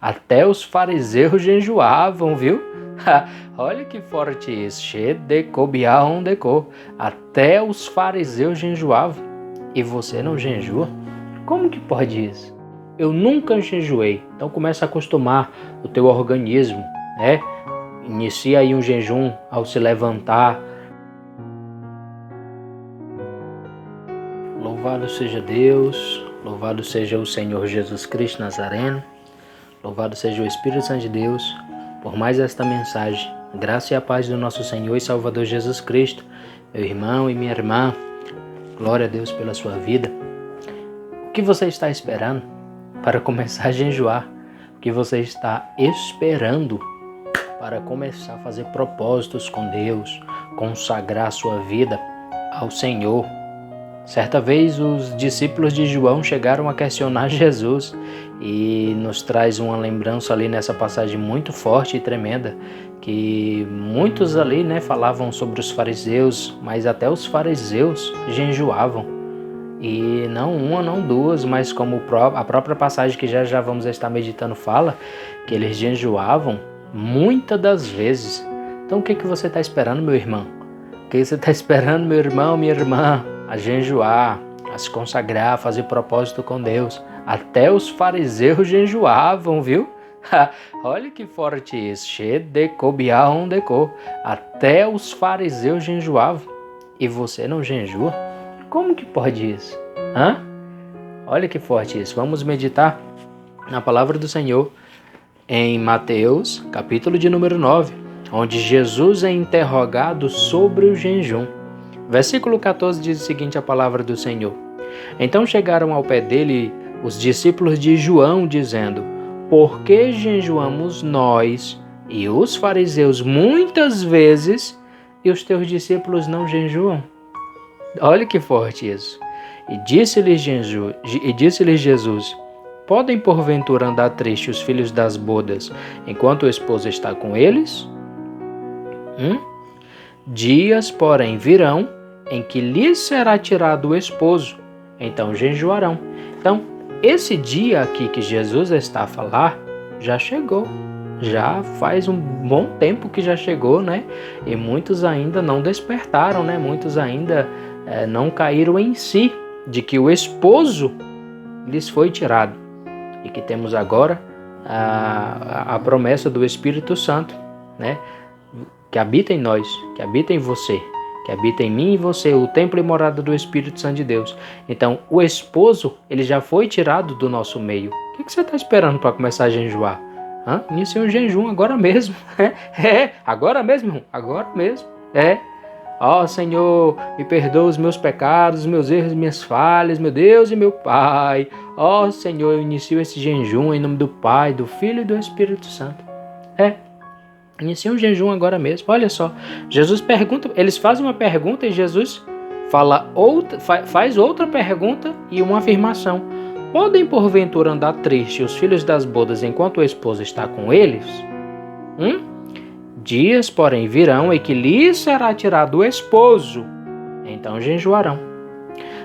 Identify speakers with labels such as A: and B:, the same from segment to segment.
A: Até os fariseus jejuavam, viu? Olha que forte isso. Até os fariseus jejuavam. E você não jejua? Como que pode isso? Eu nunca jejuei. Então começa a acostumar o teu organismo, né? Inicia aí um jejum ao se levantar. Louvado seja Deus, louvado seja o Senhor Jesus Cristo Nazareno, louvado seja o Espírito Santo de Deus por mais esta mensagem. Graça e a paz do nosso Senhor e Salvador Jesus Cristo, meu irmão e minha irmã, glória a Deus pela sua vida. O que você está esperando para começar a jejuar? O que você está esperando para começar a fazer propósitos com Deus, consagrar a sua vida ao Senhor? Certa vez os discípulos de João chegaram a questionar Jesus e nos traz uma lembrança ali nessa passagem muito forte e tremenda, que muitos ali falavam sobre os fariseus, mas até os fariseus jejuavam. E não uma, não duas, mas como a própria passagem que já vamos estar meditando fala, que eles jejuavam muitas das vezes. Então o que você está esperando, meu irmão? O que você está esperando, meu irmão, minha irmã? A jejuar, a se consagrar, a fazer propósito com Deus. Até os fariseus jejuavam, viu? Olha que forte isso. Até os fariseus jejuavam. E você não jejua? Como que pode isso? Olha que forte isso. Vamos meditar na palavra do Senhor em Mateus, capítulo de número 9, onde Jesus é interrogado sobre o jejum. Versículo 14 diz o seguinte, a palavra do Senhor. Então chegaram ao pé dele os discípulos de João, dizendo: por que jejuamos nós e os fariseus muitas vezes e os teus discípulos não jejuam? Olha que forte isso. E disse-lhes Jesus: podem porventura andar tristes os filhos das bodas enquanto a esposa está com eles? Dias, porém, virão em que lhes será tirado o esposo, então jejuarão. Então, esse dia aqui que Jesus está a falar, já chegou. Já faz um bom tempo que já chegou, E muitos ainda não despertaram, Muitos ainda não caíram em si de que o esposo lhes foi tirado. E que temos agora a promessa do Espírito Santo, Que habita em nós, que habita em você, que habita em mim e você, o templo e morada do Espírito Santo de Deus. Então, o esposo, ele já foi tirado do nosso meio. O que você está esperando para começar a jejuar? Inicie um jejum agora mesmo. Agora mesmo, irmão. Agora mesmo. Ó Senhor, me perdoa os meus pecados, os meus erros, minhas falhas, meu Deus e meu Pai. Ó Senhor, eu inicio esse jejum em nome do Pai, do Filho e do Espírito Santo. Inicia um jejum agora mesmo. Olha só, Jesus pergunta, eles fazem uma pergunta e Jesus faz outra pergunta e uma afirmação. Podem porventura andar tristes os filhos das bodas enquanto a esposa está com eles? Dias, porém, virão em que lhes será tirado o esposo, então jejuarão.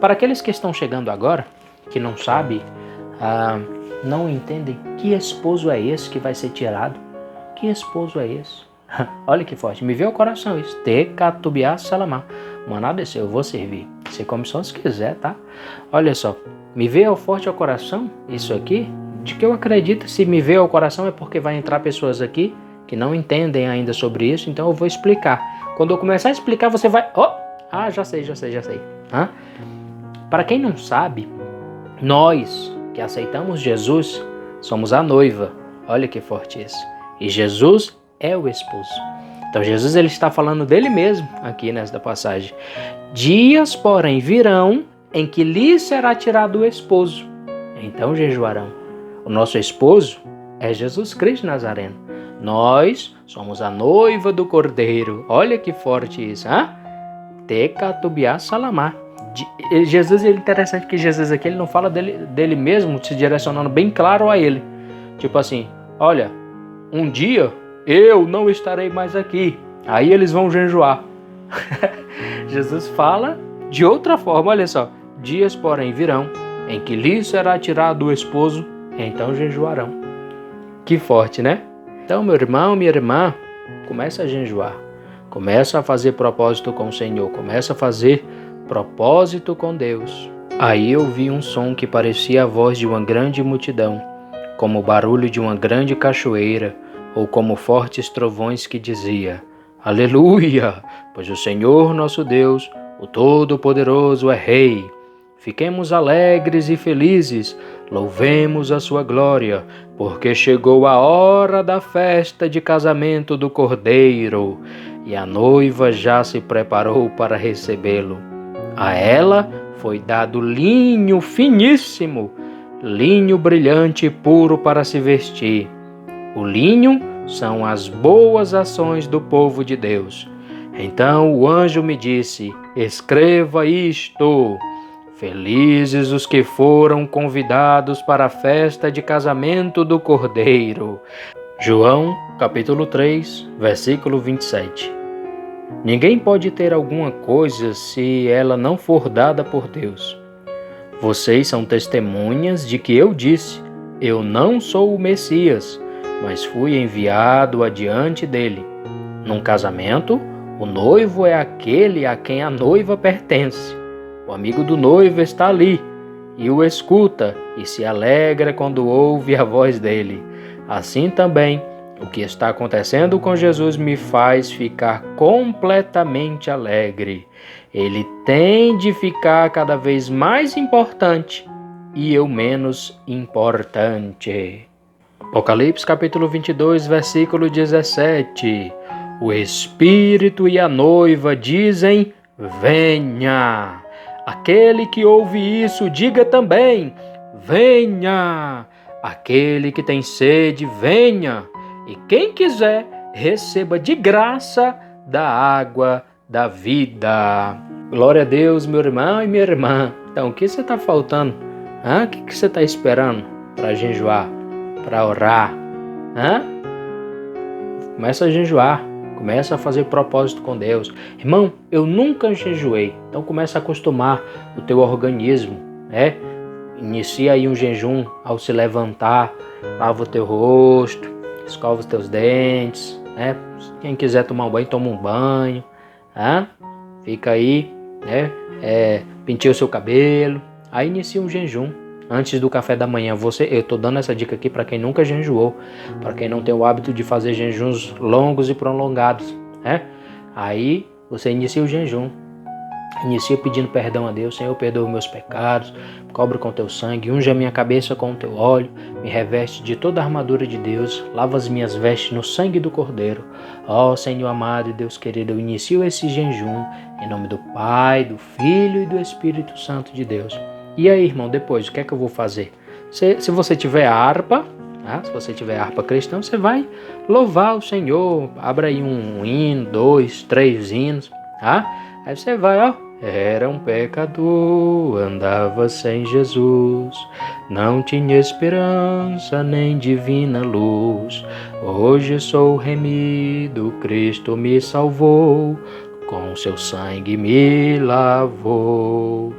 A: Para aqueles que estão chegando agora, que não sabem, não entendem que esposo é esse que vai ser tirado. Que esposo é esse? Olha que forte, me veio o coração isso. Tecatubiá salamá. Maná desceu, eu vou servir. Você come só se quiser, tá? Olha só, me veio forte ao coração isso aqui, de que eu acredito, se me veio ao coração é porque vai entrar pessoas aqui que não entendem ainda sobre isso, então eu vou explicar. Quando eu começar a explicar, você vai... já sei. Para quem não sabe, nós que aceitamos Jesus, somos a noiva. Olha que forte isso. E Jesus é o esposo. Então Jesus ele está falando dele mesmo aqui nesta passagem. Dias, porém, virão em que lhe será tirado o esposo, então jejuarão. O nosso esposo é Jesus Cristo Nazareno. Nós somos a noiva do Cordeiro. Olha que forte isso, Tecatubiá salamá. Jesus, é interessante que Jesus aqui ele não fala dele mesmo, se direcionando bem claro a ele. Tipo assim, olha, um dia eu não estarei mais aqui. Aí eles vão jejuar. Jesus fala de outra forma, olha só. Dias, porém, virão em que lhe será tirado o esposo, então jejuarão. Que forte, né? Então, meu irmão, minha irmã, começa a jejuar. Começa a fazer propósito com o Senhor. Começa a fazer propósito com Deus. Aí eu vi um som que parecia a voz de uma grande multidão, como o barulho de uma grande cachoeira, ou como fortes trovões que dizia: Aleluia! Pois o Senhor nosso Deus, o Todo-Poderoso, é Rei. Fiquemos alegres e felizes, louvemos a sua glória, porque chegou a hora da festa de casamento do Cordeiro, e a noiva já se preparou para recebê-lo. A ela foi dado linho finíssimo, linho brilhante e puro para se vestir. O linho são as boas ações do povo de Deus. Então o anjo me disse: escreva isto: felizes os que foram convidados para a festa de casamento do Cordeiro. João, capítulo 3, versículo 27. Ninguém pode ter alguma coisa se ela não for dada por Deus. Vocês são testemunhas de que eu disse: eu não sou o Messias, mas fui enviado adiante dele. Num casamento, o noivo é aquele a quem a noiva pertence. O amigo do noivo está ali e o escuta e se alegra quando ouve a voz dele. Assim também, o que está acontecendo com Jesus me faz ficar completamente alegre. Ele tem de ficar cada vez mais importante e eu menos importante. Apocalipse capítulo 22, versículo 17. O Espírito e a noiva dizem: venha. Aquele que ouve isso, diga também: venha. Aquele que tem sede, venha. E quem quiser, receba de graça da água da vida. Glória a Deus, meu irmão e minha irmã. Então, o que você está faltando? O que você está esperando para jejuar, para orar? Começa a jejuar. Começa a fazer propósito com Deus. Irmão, eu nunca jejuei. Então começa a acostumar o teu organismo, né? Inicia aí um jejum ao se levantar, lava o teu rosto, escova os teus dentes, né? Quem quiser tomar um banho, toma um banho, Fica aí, né? Penteia o seu cabelo. Aí inicia um jejum. Antes do café da manhã, eu estou dando essa dica aqui para quem nunca jejuou, para quem não tem o hábito de fazer jejuns longos e prolongados, né? Aí você inicia o jejum, inicia pedindo perdão a Deus: Senhor, perdoa meus pecados, cobre com teu sangue, unge a minha cabeça com o teu óleo, me reveste de toda a armadura de Deus, lava as minhas vestes no sangue do Cordeiro. Ó Senhor amado e Deus querido, eu inicio esse jejum em nome do Pai, do Filho e do Espírito Santo de Deus. E aí, irmão, depois, o que é que eu vou fazer? Se você tiver harpa, se você tiver harpa cristã, você vai louvar o Senhor. Abra aí um hino, 2, 3 hinos, Aí você vai, Era um pecador, andava sem Jesus, não tinha esperança nem divina luz. Hoje sou remido, Cristo me salvou, com seu sangue me lavou.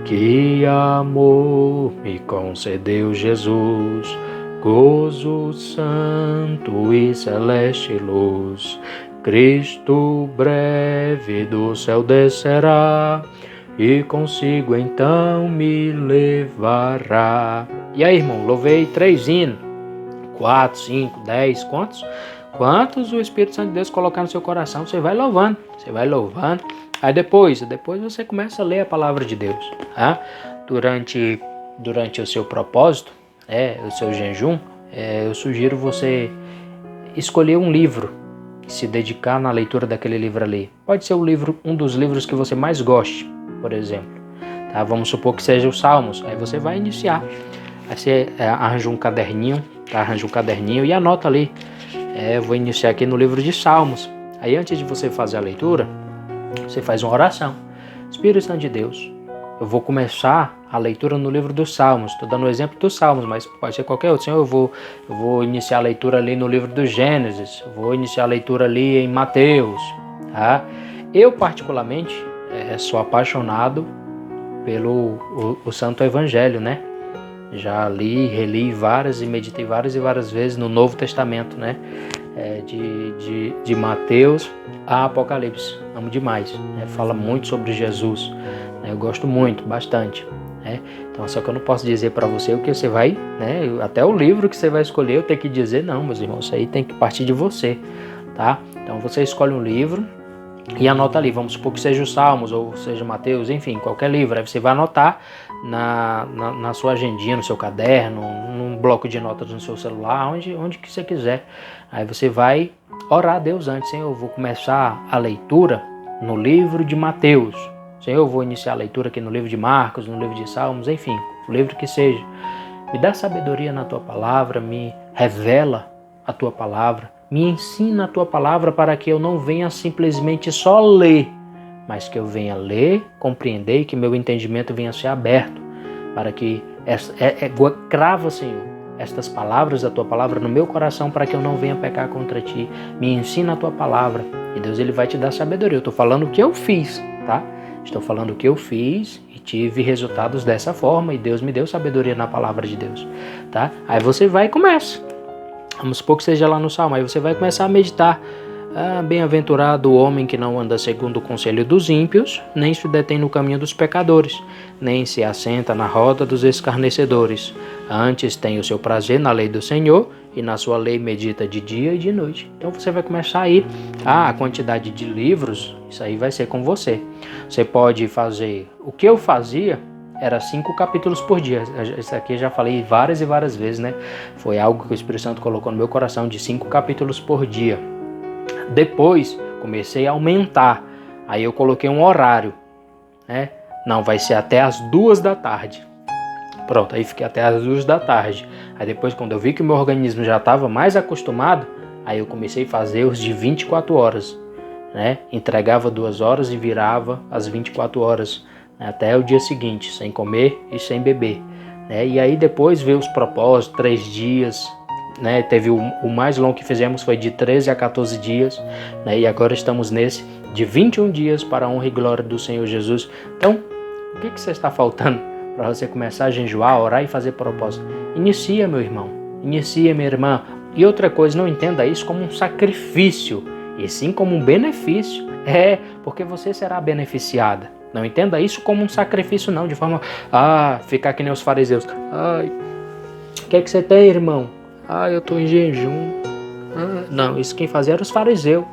A: Que amor me concedeu Jesus, gozo santo e celeste luz. Cristo breve do céu descerá, e consigo então me levará. E aí, irmão, louvei 3 hinos, 4, 5, 10, quantos o Espírito Santo de Deus colocar no seu coração, você vai louvando. Aí depois você começa a ler a palavra de Deus, Durante o seu propósito, o seu jejum, eu sugiro você escolher um livro, se dedicar na leitura daquele livro ali. Pode ser um dos livros que você mais goste, por exemplo. Vamos supor que seja os Salmos. Aí você vai iniciar. Aí você arranja um caderninho, e anota ali. Eu vou iniciar aqui no livro de Salmos. Aí antes de você fazer a leitura, você faz uma oração. Espírito Santo de Deus, eu vou começar a leitura no livro dos Salmos. Estou dando o exemplo dos Salmos, mas pode ser qualquer outro. Senhor, eu vou iniciar a leitura ali no livro do Gênesis. Eu vou iniciar a leitura ali em Mateus. Eu, particularmente, sou apaixonado pelo o Santo Evangelho, né? Já li, reli várias e meditei várias e várias vezes no Novo Testamento, né? De Mateus a Apocalipse. Amo demais, né? Fala muito sobre Jesus, né? Eu gosto muito, bastante, né? Então, só que eu não posso dizer para você o que você vai, né? Até o livro que você vai escolher eu tenho que dizer, não, meus irmãos, isso aí tem que partir de você, tá? Então você escolhe um livro e anota ali, vamos supor que seja os Salmos ou seja Mateus, enfim, qualquer livro. Aí você vai anotar na sua agendinha, no seu caderno, num bloco de notas no seu celular, onde que você quiser. Aí você vai orar a Deus antes. Senhor, eu vou começar a leitura no livro de Mateus. Senhor, eu vou iniciar a leitura aqui no livro de Marcos, no livro de Salmos, enfim, o livro que seja. Me dá sabedoria na tua palavra, me revela a tua palavra, me ensina a tua palavra para que eu não venha simplesmente só ler, mas que eu venha ler, compreender e que meu entendimento venha a ser aberto, para que crava, Senhor, estas palavras da tua palavra no meu coração para que eu não venha pecar contra ti. Me ensina a tua palavra e Deus ele vai te dar sabedoria. Eu estou falando o que eu fiz, tá? Estou falando o que eu fiz e tive resultados dessa forma e Deus me deu sabedoria na palavra de Deus, tá? Aí você vai e começa. Vamos supor que seja lá no Salmo, aí você vai começar a meditar. Bem-aventurado o homem que não anda segundo o conselho dos ímpios, nem se detém no caminho dos pecadores, nem se assenta na roda dos escarnecedores. Antes tem o seu prazer na lei do Senhor, e na sua lei medita de dia e de noite. Então você vai começar aí, a quantidade de livros, isso aí vai ser com você. Você pode fazer, o que eu fazia, era 5 capítulos por dia. Isso aqui eu já falei várias e várias vezes, né? Foi algo que o Espírito Santo colocou no meu coração, de 5 capítulos por dia. Depois, comecei a aumentar. Aí eu coloquei um horário, né? Não, vai ser até as 2 da tarde. Pronto, aí fiquei até as 2 da tarde. Aí depois, quando eu vi que o meu organismo já estava mais acostumado, aí eu comecei a fazer os de 24 horas, né? Entregava 2 horas e virava as 24 horas. Até o dia seguinte, sem comer e sem beber, né? E aí depois veio os propósitos, 3 dias, né? Teve o mais longo que fizemos foi de 13 a 14 dias, né? E agora estamos nesse de 21 dias para a honra e glória do Senhor Jesus. Então, o que você está faltando para você começar a jejuar, orar e fazer propósito? Inicia, meu irmão, inicia, minha irmã. E outra coisa, não entenda isso como um sacrifício, e sim como um benefício. Porque você será beneficiada. Não entenda isso como um sacrifício, não, de forma ficar que nem os fariseus. O que é que você tem, irmão? Eu estou em jejum. Não, isso quem fazia era os fariseus,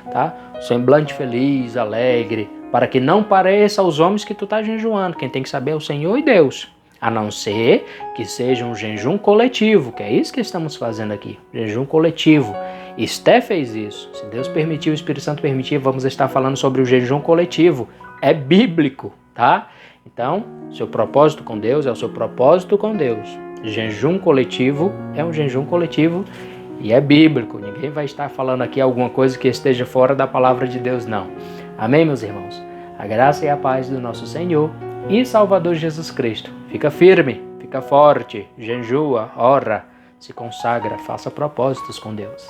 A: tá? Semblante feliz, alegre, para que não pareça aos homens que tu está jejuando. Quem tem que saber é o Senhor e Deus. A não ser que seja um jejum coletivo, que é isso que estamos fazendo aqui. Jejum coletivo. Esté fez isso. Se Deus permitir, o Espírito Santo permitir, vamos estar falando sobre o jejum coletivo. É bíblico, tá? Então, seu propósito com Deus é o seu propósito com Deus. Jejum coletivo é um jejum coletivo e é bíblico. Ninguém vai estar falando aqui alguma coisa que esteja fora da palavra de Deus, não. Amém, meus irmãos? A graça e a paz do nosso Senhor e Salvador Jesus Cristo. Fica firme, fica forte, jejua, ora, se consagra, faça propósitos com Deus.